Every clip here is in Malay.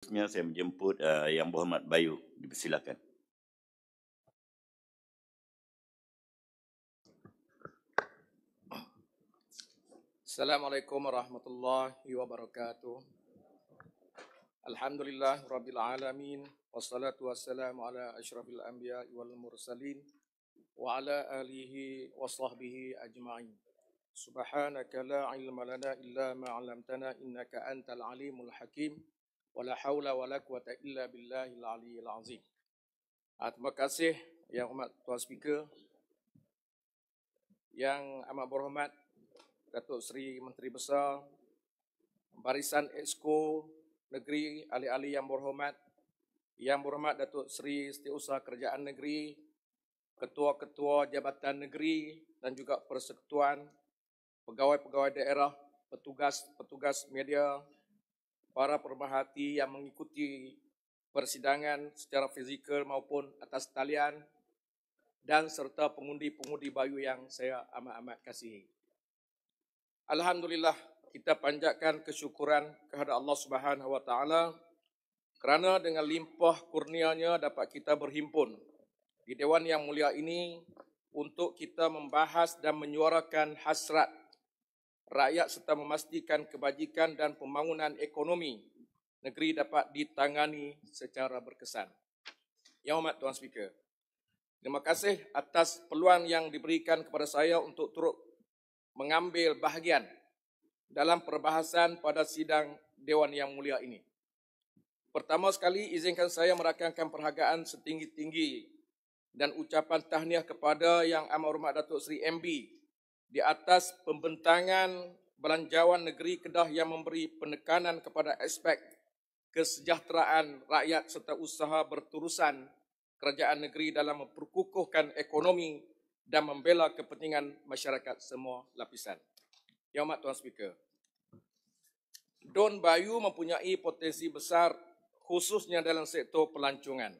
Saya menjemput Yang Berhormat Bayu. Dipersilakan. Assalamualaikum warahmatullahi wabarakatuh. Alhamdulillah rabbil alamin wassalatu wassalamu ala asyrafil anbiya wal mursalin wa ala alihi wa sahbihi ajma'in. Subhanaka la ilma lana illa ma 'allamtana innaka antal alimul hakim wa la haula wa la quwata illa billahil aliyyil azim. Terima kasih Yang Amat Tuan Speaker, Yang Amat Berhormat Datuk Seri Menteri Besar, Barisan Exco Negeri, ahli-ahli yang berhormat, Yang Berhormat Datuk Seri Setiausaha Kerajaan Negeri, ketua-ketua jabatan negeri dan juga persekutuan, pegawai-pegawai daerah, petugas-petugas media, para pemerhati yang mengikuti persidangan secara fizikal maupun atas talian, dan serta pengundi-pengundi Bayu yang saya amat-amat kasihi. Alhamdulillah, kita panjatkan kesyukuran kepada Allah Subhanahu Wa Taala kerana dengan limpah kurnianya dapat kita berhimpun di Dewan Yang Mulia ini untuk kita membahas dan menyuarakan hasrat rakyat serta memastikan kebajikan dan pembangunan ekonomi negeri dapat ditangani secara berkesan. Yang Amat Tuan Speaker, terima kasih atas peluang yang diberikan kepada saya untuk turut mengambil bahagian dalam perbahasan pada sidang Dewan Yang Mulia ini. Pertama sekali, izinkan saya merakamkan perhargaan setinggi-tinggi dan ucapan tahniah kepada Yang Amat Hormat Datuk Seri MB di atas pembentangan Belanjawan Negeri Kedah yang memberi penekanan kepada aspek kesejahteraan rakyat serta usaha berterusan kerajaan negeri dalam memperkukuhkan ekonomi dan membela kepentingan masyarakat semua lapisan. Yang Amat Tuan Speaker, Don Bayu mempunyai potensi besar khususnya dalam sektor pelancongan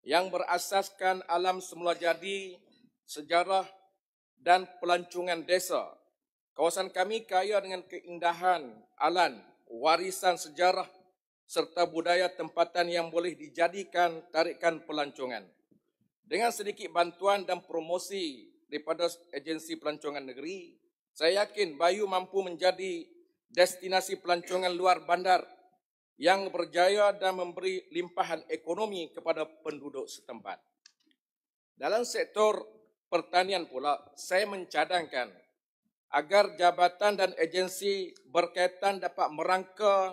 yang berasaskan alam semula jadi, sejarah dan pelancongan desa. Kawasan kami kaya dengan keindahan alam, warisan sejarah serta budaya tempatan yang boleh dijadikan tarikan pelancongan. Dengan sedikit bantuan dan promosi daripada agensi pelancongan negeri, saya yakin Bayu mampu menjadi destinasi pelancongan luar bandar yang berjaya dan memberi limpahan ekonomi kepada penduduk setempat. Dalam sektor pertanian pula, saya mencadangkan agar jabatan dan agensi berkaitan dapat merangka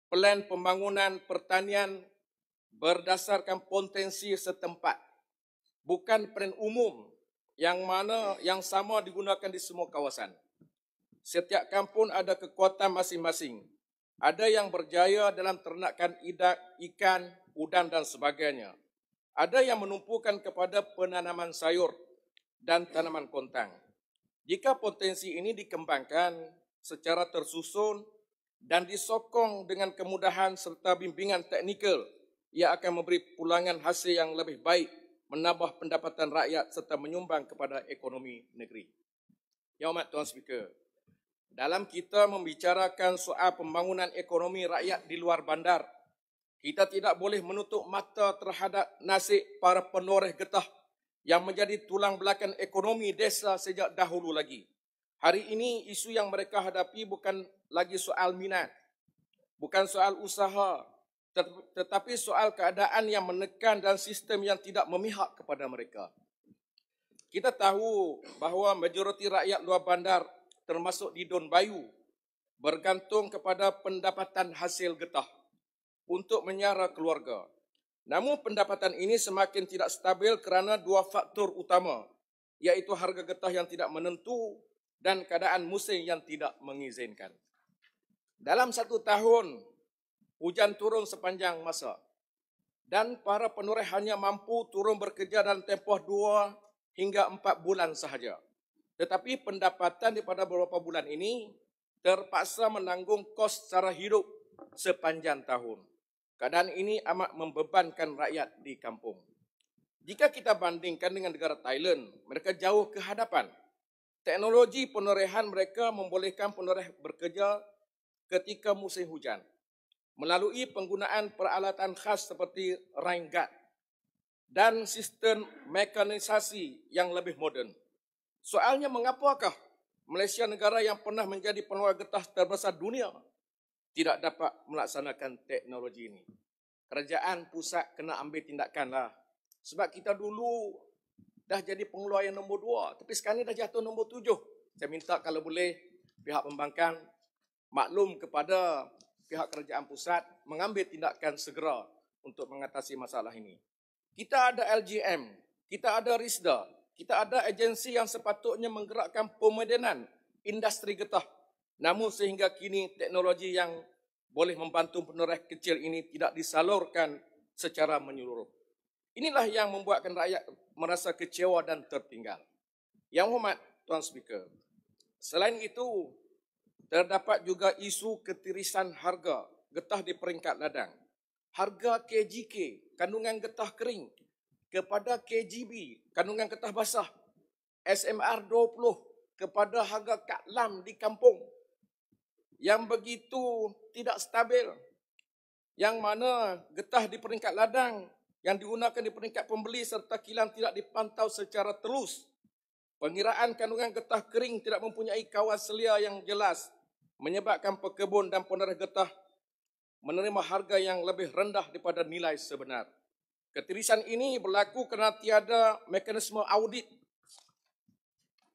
plan pembangunan pertanian berdasarkan potensi setempat, bukan plan umum yang sama digunakan di semua kawasan. Setiap kampung ada kekuatan masing-masing. Ada yang berjaya dalam ternakan ikan, udang dan sebagainya. Ada yang menumpukan kepada penanaman sayur dan tanaman kontang. Jika potensi ini dikembangkan secara tersusun dan disokong dengan kemudahan serta bimbingan teknikal, ia akan memberi pulangan hasil yang lebih baik, menambah pendapatan rakyat serta menyumbang kepada ekonomi negeri. Yang Amat Tuan Speaker, dalam kita membicarakan soal pembangunan ekonomi rakyat di luar bandar, kita tidak boleh menutup mata terhadap nasib para penoreh getah yang menjadi tulang belakang ekonomi desa sejak dahulu lagi. Hari ini isu yang mereka hadapi bukan lagi soal minat, bukan soal usaha, tetapi soal keadaan yang menekan dan sistem yang tidak memihak kepada mereka. Kita tahu bahawa majoriti rakyat luar bandar termasuk di Don Bayu bergantung kepada pendapatan hasil getah untuk menyara keluarga. Namun pendapatan ini semakin tidak stabil kerana dua faktor utama, iaitu harga getah yang tidak menentu dan keadaan musim yang tidak mengizinkan. Dalam 1 tahun, hujan turun sepanjang masa dan para penoreh hanya mampu turun bekerja dalam tempoh 2 hingga 4 bulan sahaja. Tetapi pendapatan daripada beberapa bulan ini terpaksa menanggung kos secara hidup sepanjang tahun. Keadaan ini amat membebankan rakyat di kampung. Jika kita bandingkan dengan negara Thailand, mereka jauh ke hadapan. Teknologi penorehan mereka membolehkan penoreh bekerja ketika musim hujan. melalui penggunaan peralatan khas seperti rain guard dan sistem mekanisasi yang lebih moden. Soalnya, mengapakah Malaysia, negara yang pernah menjadi pengeluar getah terbesar dunia, tidak dapat melaksanakan teknologi ini? Kerajaan pusat kena ambil tindakan lah. Sebab kita dulu dah jadi pengeluar yang nombor 2, tapi sekarang ni dah jatuh nombor 7. Saya minta kalau boleh pihak pembangkang maklum kepada pihak kerajaan pusat mengambil tindakan segera untuk mengatasi masalah ini. Kita ada LGM, kita ada RISDA, kita ada agensi yang sepatutnya menggerakkan pemodenan industri getah. Namun sehingga kini teknologi yang boleh membantu penoreh kecil ini tidak disalurkan secara menyeluruh. Inilah yang membuatkan rakyat merasa kecewa dan tertinggal. Yang hormat Tuan Speaker, selain itu, terdapat juga isu ketirisan harga getah di peringkat ladang. Harga KGK, kandungan getah kering, kepada KGB, kandungan getah basah, SMR 20 kepada harga Kak Lam di kampung, yang begitu tidak stabil, yang mana getah di peringkat ladang yang digunakan di peringkat pembeli serta kilang tidak dipantau secara telus. Pengiraan kandungan getah kering tidak mempunyai kawal selia yang jelas, menyebabkan pekebun dan penereh getah menerima harga yang lebih rendah daripada nilai sebenar. Ketirisan ini berlaku kerana tiada mekanisme audit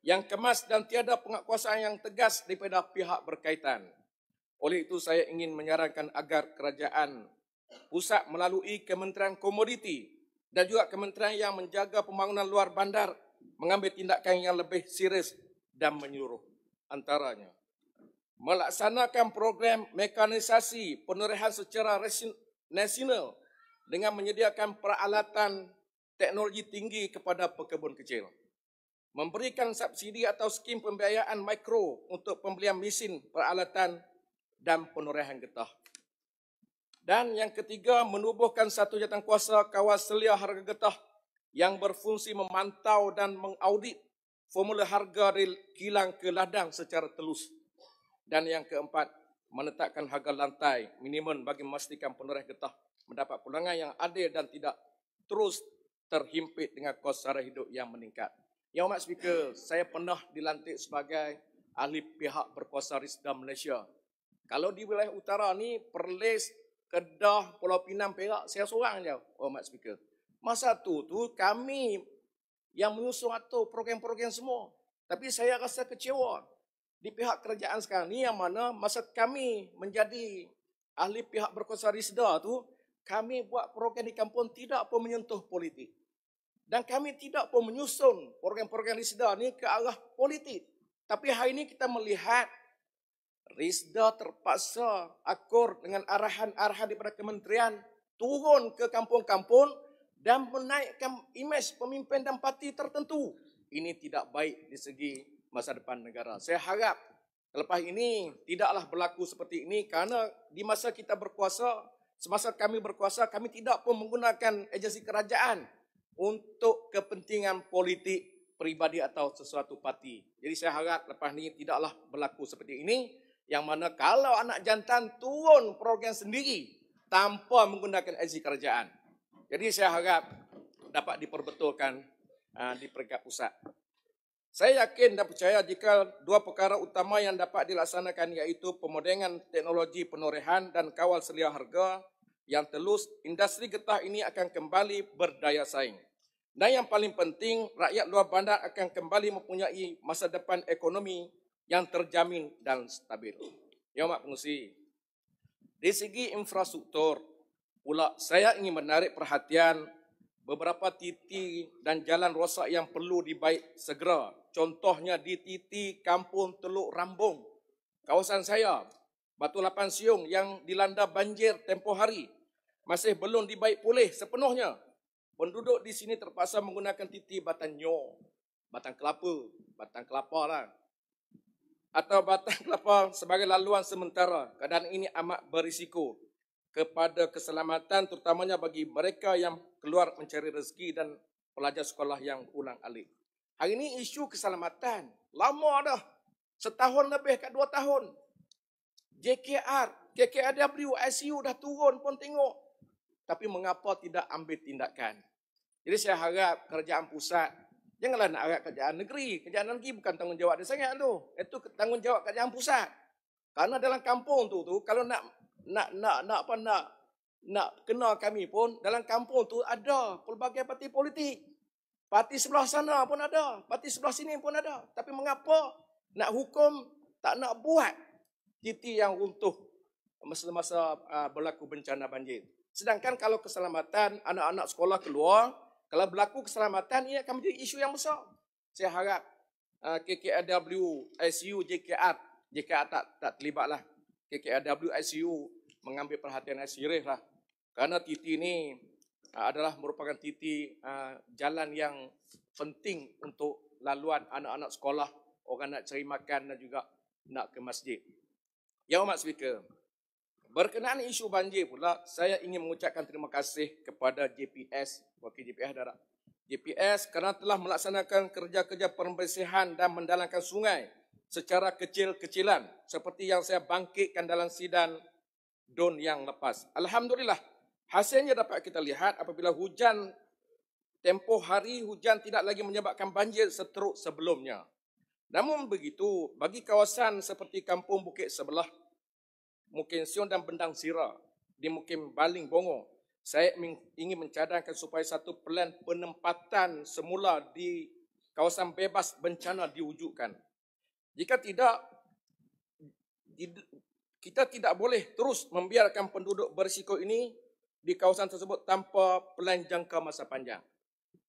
yang kemas dan tiada penguatkuasaan yang tegas daripada pihak berkaitan. Oleh itu, saya ingin menyarankan agar kerajaan pusat melalui Kementerian Komoditi dan juga kementerian yang menjaga pembangunan luar bandar mengambil tindakan yang lebih serius dan menyeluruh. Antaranya, melaksanakan program mekanisasi penerehan secara nasional dengan menyediakan peralatan teknologi tinggi kepada pekebun kecil. Memberikan subsidi atau skim pembiayaan mikro untuk pembelian mesin, peralatan dan penerehan getah. Dan yang ketiga, menubuhkan satu jawatankuasa kawal selia harga getah yang berfungsi memantau dan mengaudit formula harga dari kilang ke ladang secara telus. Dan yang keempat, menetapkan harga lantai minimum bagi memastikan penereh getah mendapat pulangan yang adil dan tidak terus terhimpit dengan kos sara hidup yang meningkat. Yang Hormat Speaker, saya pernah dilantik sebagai ahli pihak berkuasa RISDA Malaysia. Kalau di wilayah utara ni, Perlis, Kedah, Pulau Pinang, Perak, saya seorang je, Hormat Speaker. Masa tu kami yang menyusun atau program-program semua. Tapi saya rasa kecewa di pihak kerajaan sekarang ni, yang mana masa kami menjadi ahli pihak berkuasa RISDA tu, kami buat program di kampung tidak pun menyentuh politik. Dan kami tidak pun menyusun program-program RISDA ni ke arah politik. Tapi hari ini kita melihat RISDA terpaksa akur dengan arahan-arahan daripada kementerian turun ke kampung-kampung dan menaikkan imej pemimpin dan parti tertentu. Ini tidak baik di segi masa depan negara. Saya harap selepas ini tidaklah berlaku seperti ini, kerana di masa kita berkuasa, semasa kami berkuasa, kami tidak pun menggunakan agensi kerajaan untuk kepentingan politik peribadi atau sesuatu parti. Jadi saya harap lepas ini tidaklah berlaku seperti ini, yang mana kalau anak jantan turun program sendiri tanpa menggunakan agensi kerajaan. Jadi saya harap dapat diperbetulkan di peringkat pusat. Saya yakin dan percaya jika dua perkara utama yang dapat dilaksanakan, iaitu pemodenan teknologi penorehan dan kawal selia harga yang telus, industri getah ini akan kembali berdaya saing. Dan yang paling penting, rakyat luar bandar akan kembali mempunyai masa depan ekonomi yang terjamin dan stabil. Yang Hormat Pengerusi, di segi infrastruktur pula, saya ingin menarik perhatian beberapa titik dan jalan rosak yang perlu dibaik segera. Contohnya di titik Kampung Teluk Rambung, kawasan saya, Batu Lapan Siung, yang dilanda banjir tempoh hari, masih belum dibaik pulih sepenuhnya. Penduduk di sini terpaksa menggunakan titik batang nyo, batang kelapa lah, atau batang kelapa sebagai laluan sementara. Keadaan ini amat berisiko kepada keselamatan, terutamanya bagi mereka yang keluar mencari rezeki dan pelajar sekolah yang ulang-alik. Hari ini isu keselamatan lama dah, setahun lebih kat 2 tahun. KKRW, ICU dah turun pun tengok. Tapi mengapa tidak ambil tindakan? Jadi saya harap kerajaan pusat, janganlah nak harap kerajaan negeri. Kerajaan negeri bukan tanggungjawab dia sangat tu. Itu tanggungjawab kerajaan pusat. Karena dalam kampung tu kalau nak kena kami pun, dalam kampung tu ada pelbagai parti politik. Parti sebelah sana pun ada, parti sebelah sini pun ada. Tapi mengapa nak hukum tak nak buat titi yang runtuh masa-masa berlaku bencana banjir? Sedangkan kalau keselamatan anak-anak sekolah keluar, kalau berlaku keselamatan, ini akan menjadi isu yang besar. Saya harap KKRW, ICU, JKR tak terlibatlah. KKRW, ICU mengambil perhatian yang serius lah. Kerana titi ini adalah merupakan titi jalan yang penting untuk laluan anak-anak sekolah, orang nak cari makan dan juga nak ke masjid. Yang Hormat Speaker, berkenaan isu banjir pula, saya ingin mengucapkan terima kasih kepada JPS, Wakil JPS Darat. JPS kerana telah melaksanakan kerja-kerja pembersihan dan mendalamkan sungai secara kecil-kecilan seperti yang saya bangkitkan dalam sidang DUN yang lepas. Alhamdulillah, hasilnya dapat kita lihat apabila hujan, tempoh hari hujan tidak lagi menyebabkan banjir seteruk sebelumnya. Namun begitu, bagi kawasan seperti Kampung Bukit Sebelah, Mukim Sion dan Bendang Sira, di Mukim Baling Bongo, saya ingin mencadangkan supaya satu pelan penempatan semula di kawasan bebas bencana diwujudkan. Jika tidak, kita tidak boleh terus membiarkan penduduk berisiko ini di kawasan tersebut tanpa pelan jangka masa panjang.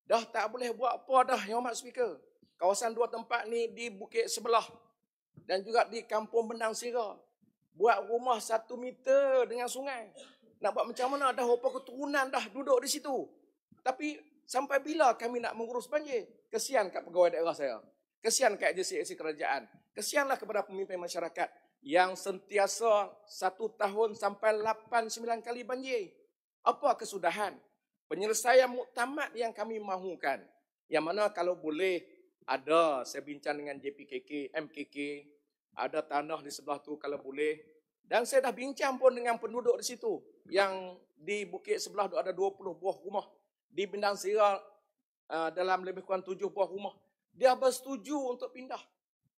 Dah tak boleh buat apa dah, Yang Hormat Speaker. Kawasan dua tempat ni di Bukit Sebelah dan juga di Kampung Bendang Sira, buat rumah 1 meter dengan sungai. Nak buat macam mana? Dah berapa keturunan dah duduk di situ. Tapi sampai bila kami nak mengurus banjir? Kesian kat pegawai daerah saya. Kesian kat agensi-agensi kerajaan. Kesianlah kepada pemimpin masyarakat yang sentiasa 1 tahun sampai 8-9 kali banjir. Apa kesudahan? Penyelesaian muktamad yang kami mahukan. Yang mana kalau boleh ada, saya bincang dengan JPKK, MKK, ada tanah di sebelah tu kalau boleh. Dan saya dah bincang pun dengan penduduk di situ. Yang di Bukit Sebelah tu ada 20 buah rumah. Di Bendang Sira dalam lebih kurang 7 buah rumah. Dia bersetuju untuk pindah.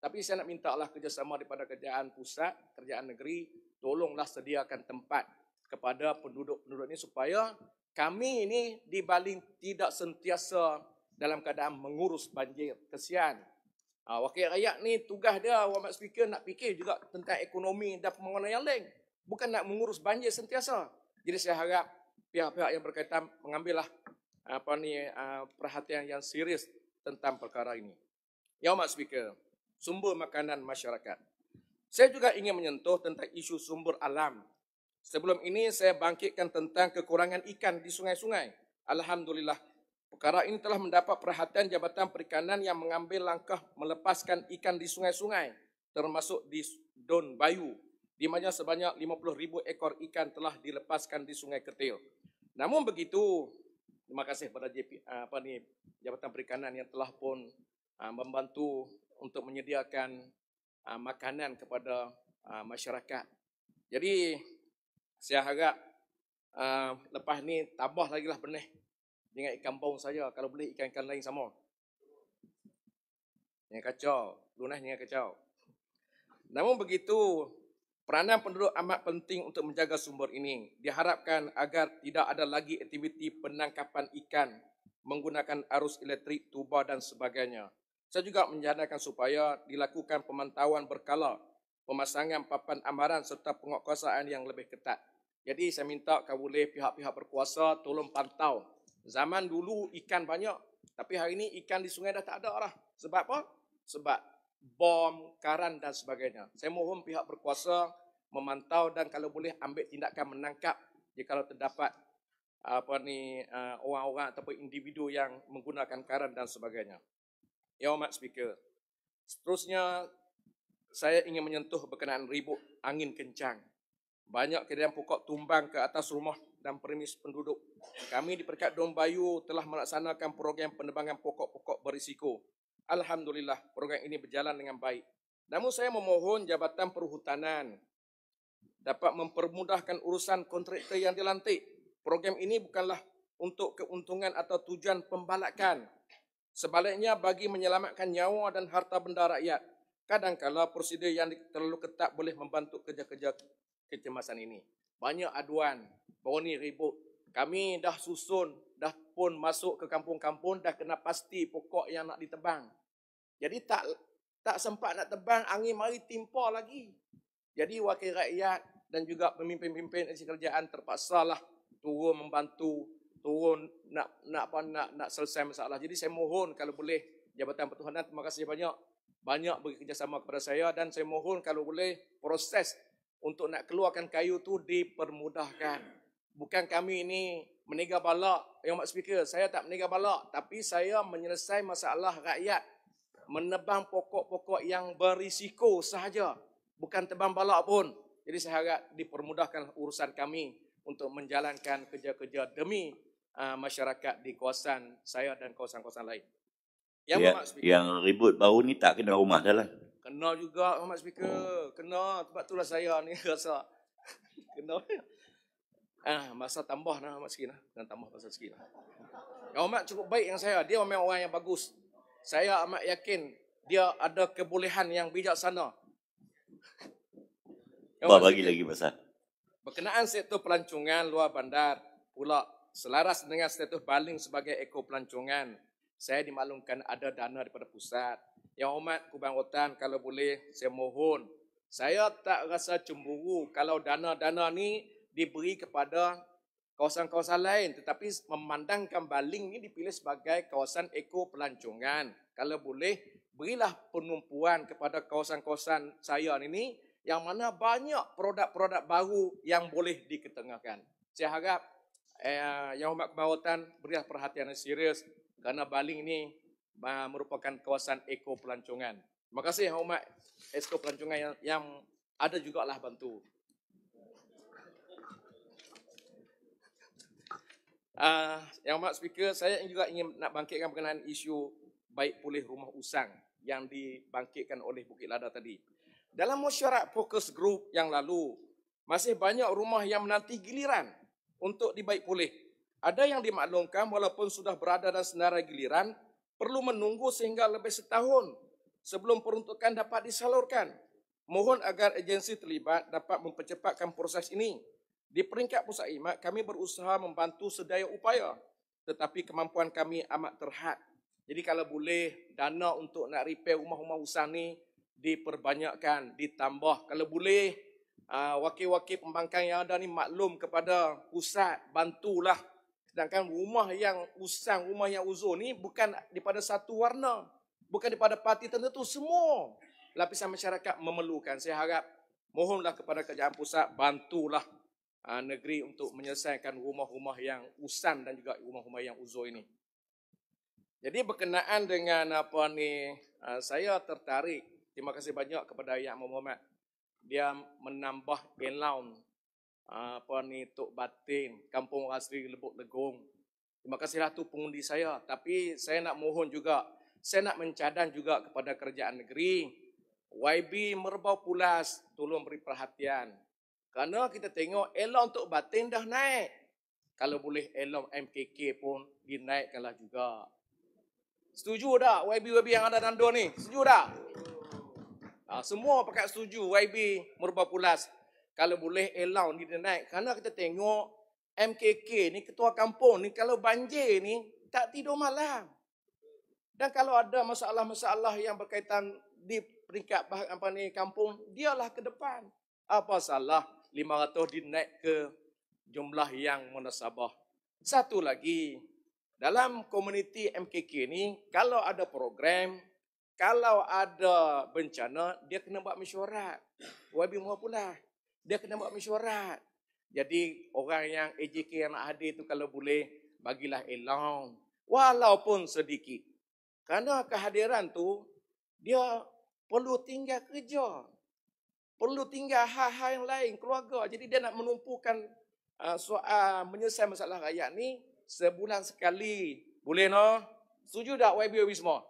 Tapi saya nak minta lah kerjasama daripada kerajaan pusat, kerajaan negeri, tolonglah sediakan tempat kepada penduduk-penduduk ini supaya kami ini di Baling tidak sentiasa dalam keadaan mengurus banjir. Kesian. Wakil rakyat ni tugas dia, Hormat Speaker, nak fikir juga tentang ekonomi dan pembangunan yang lain. Bukan nak mengurus banjir sentiasa. Jadi saya harap pihak-pihak yang berkaitan mengambillah perhatian yang serius tentang perkara ini. Yang Hormat Speaker, sumber makanan masyarakat. Saya juga ingin menyentuh tentang isu sumber alam. Sebelum ini saya bangkitkan tentang kekurangan ikan di sungai-sungai. Alhamdulillah, perkara ini telah mendapat perhatian Jabatan Perikanan yang mengambil langkah melepaskan ikan di sungai-sungai, termasuk di Don Bayu, di mana sebanyak 50,000 ekor ikan telah dilepaskan di Sungai Ketil. Namun begitu, terima kasih kepada Jabatan Perikanan yang telah pun membantu untuk menyediakan makanan kepada masyarakat. Jadi saya harap lepas ni tambah lagi lah benih dengan ikan baung saja. Kalau boleh ikan-ikan lain sama. Jangan kacau. Lunas jangan kacau. Namun begitu, peranan penduduk amat penting untuk menjaga sumber ini. Diharapkan agar tidak ada lagi aktiviti penangkapan ikan menggunakan arus elektrik, tuba dan sebagainya. Saya juga menjadikan supaya dilakukan pemantauan berkala, pemasangan papan amaran serta penguatkuasaan yang lebih ketat. Jadi saya minta kalau boleh pihak-pihak berkuasa tolong pantau. Zaman dulu ikan banyak, tapi hari ini ikan di sungai dah tak ada lah. Sebab apa? Sebab bom, karan dan sebagainya. Saya mohon pihak berkuasa memantau dan kalau boleh ambil tindakan menangkap jika terdapat orang-orang ataupun individu yang menggunakan karan dan sebagainya. Yang Hormat Speaker, seterusnya saya ingin menyentuh berkenaan ribut angin kencang. Banyak kejadian pokok tumbang ke atas rumah dan premis penduduk. Kami di Peringkat Don Bayu telah melaksanakan program penebangan pokok-pokok berisiko. Alhamdulillah, program ini berjalan dengan baik. Namun saya memohon Jabatan Perhutanan dapat mempermudahkan urusan kontraktor yang dilantik. Program ini bukanlah untuk keuntungan atau tujuan pembalakan. Sebaliknya bagi menyelamatkan nyawa dan harta benda rakyat. Kadang-kala prosedur yang terlalu ketat boleh membantu kerja-kerja kecemasan ini. Banyak aduan, baru ni ribut. Kami dah susun, dah pun masuk ke kampung-kampung, dah kena pasti pokok yang nak ditebang. Jadi tak sempat nak tebang, angin mari timpa lagi. Jadi wakil rakyat dan juga pemimpin-pemimpin institusi kerajaan terpaksalah turun membantu, turun nak selesai masalah. Jadi saya mohon kalau boleh Jabatan Pertuhanan, terima kasih banyak bekerjasama kepada saya, dan saya mohon kalau boleh proses untuk nak keluarkan kayu tu dipermudahkan. Bukan kami ini meniga balak, Yang Mak Speaker, saya tak meniga balak, tapi saya menyelesaikan masalah rakyat, menebang pokok-pokok yang berisiko sahaja, bukan tebang balak pun. Jadi saya harap dipermudahkan urusan kami untuk menjalankan kerja-kerja demi masyarakat di kawasan saya dan kawasan-kawasan lain. Yang ribut baru ni tak kena rumah dah lah. Kena juga, Mak Speaker. Kena, sebab itulah saya ni rasa kena. Masa tambah lah, Mak sikit lah. Kena tambah masa sikit lah. Yang Mak cukup baik dengan saya. Dia memang orang yang bagus. Saya amat yakin dia ada kebolehan yang bijaksana. Bagi lagi pasal. Berkenaan sektor pelancongan luar bandar pula selaras dengan status baling sebagai ekor pelancongan, saya dimaklumkan ada dana daripada pusat. Yang Hormat Kebangsaan, kalau boleh saya mohon, saya tak rasa cemburu kalau dana-dana ni diberi kepada kawasan-kawasan lain, tetapi memandangkan Baling ni dipilih sebagai kawasan ekor pelancongan. Kalau boleh, berilah penumpuan kepada kawasan-kawasan saya ini yang mana banyak produk-produk baru yang boleh diketengahkan. Saya harap Yang Hormat Kebangsaan berilah perhatian yang serius kerana Baling ini merupakan kawasan ekor pelancongan. Terima kasih Yang Hormat ekor pelancongan yang ada jugalah bantu. Yang Hormat Speaker, saya juga ingin nak bangkitkan berkenaan isu baik pulih rumah usang yang dibangkitkan oleh Bukit Lada tadi. Dalam mesyuarat fokus group yang lalu, masih banyak rumah yang menanti giliran untuk dibaik pulih. Ada yang dimaklumkan walaupun sudah berada dalam senarai giliran, perlu menunggu sehingga lebih setahun sebelum peruntukan dapat disalurkan. Mohon agar agensi terlibat dapat mempercepatkan proses ini. Di peringkat Pusat Khidmat, kami berusaha membantu sedaya upaya, tetapi kemampuan kami amat terhad. Jadi kalau boleh, dana untuk nak repair rumah-rumah usang ni diperbanyakkan, ditambah. Kalau boleh, wakil-wakil pembangkang yang ada ni maklum kepada pusat, bantulah. Sedangkan rumah yang usang, rumah yang uzur ni bukan daripada satu warna, bukan daripada parti tertentu, semua lapisan masyarakat memerlukan. Saya harap, mohonlah kepada kerajaan pusat, bantulah negeri untuk menyelesaikan rumah-rumah yang usang dan juga rumah-rumah yang uzur ini. Jadi berkenaan dengan saya tertarik. Terima kasih banyak kepada Yang Muhammad. Dia menambah allowance Tok Batin, Kampung Asri Lebuk Legong. Terima kasihlah tu pengundi saya. Tapi saya nak mohon juga, saya nak mencadang juga kepada kerajaan negeri. YB Merbau Pulas, tolong beri perhatian. Kerana kita tengok allowance Tok Batin dah naik. Kalau boleh allowance MKK pun dinaikkanlah juga. Setuju tak YB yang ada Nando ni? Setuju tak? Semua pakat setuju YB Merbau Pulas. Kalau boleh allowance dinaik. Kerana kita tengok MKK ni, ketua kampung ni, kalau banjir ni tak tidur malam. Dan kalau ada masalah-masalah yang berkaitan di peringkat kampung, dialah ke depan. Apa salah 500 dinaik ke jumlah yang munasabah. Satu lagi, dalam komuniti MKK ni, kalau ada program, kalau ada bencana, dia kena buat mesyuarat. YB Merbau Pulas, dia kena buat mesyuarat. Jadi orang yang AJK yang nak hadir tu kalau boleh, bagilah allowance. Walaupun sedikit. Kerana kehadiran tu, dia perlu tinggal kerja. Perlu tinggal hal-hal yang lain, keluarga. Jadi dia nak menumpukan soal menyelesaikan masalah rakyat ni sebulan sekali. Boleh no? Setuju tak YB semua?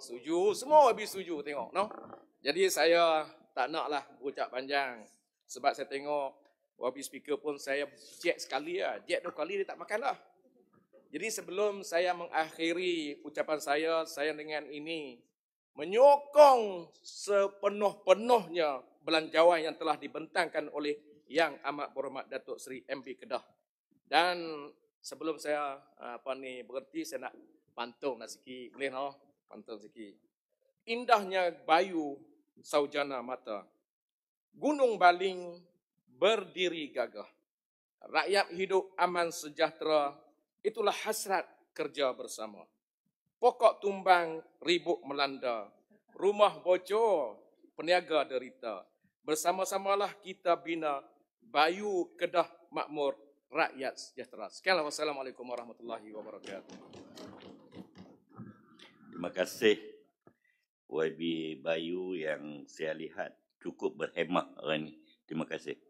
Setuju. Semua YB setuju tengok no? Jadi saya tak naklah berucap panjang. Sebab saya tengok wabi speaker pun saya jet sekali lah. Jet 2 kali dia tak makan lah. Jadi sebelum saya mengakhiri ucapan saya dengan ini menyokong sepenuh-penuhnya belanjawan yang telah dibentangkan oleh Yang Amat Berhormat Datuk Seri MB Kedah. Dan sebelum saya berhenti, saya nak pantun nak sikit. Boleh no? Pantun sikit. Indahnya bayu saujana mata. Gunung Baling berdiri gagah. Rakyat hidup aman sejahtera. Itulah hasrat kerja bersama. Pokok tumbang ribut melanda. Rumah bocor, peniaga derita. Bersama-samalah kita bina Bayu Kedah makmur, rakyat sejahtera. Sekian. Wassalamualaikum warahmatullahi wabarakatuh. Terima kasih YB Bayu yang saya lihat cukup berhemah hari ini. Terima kasih.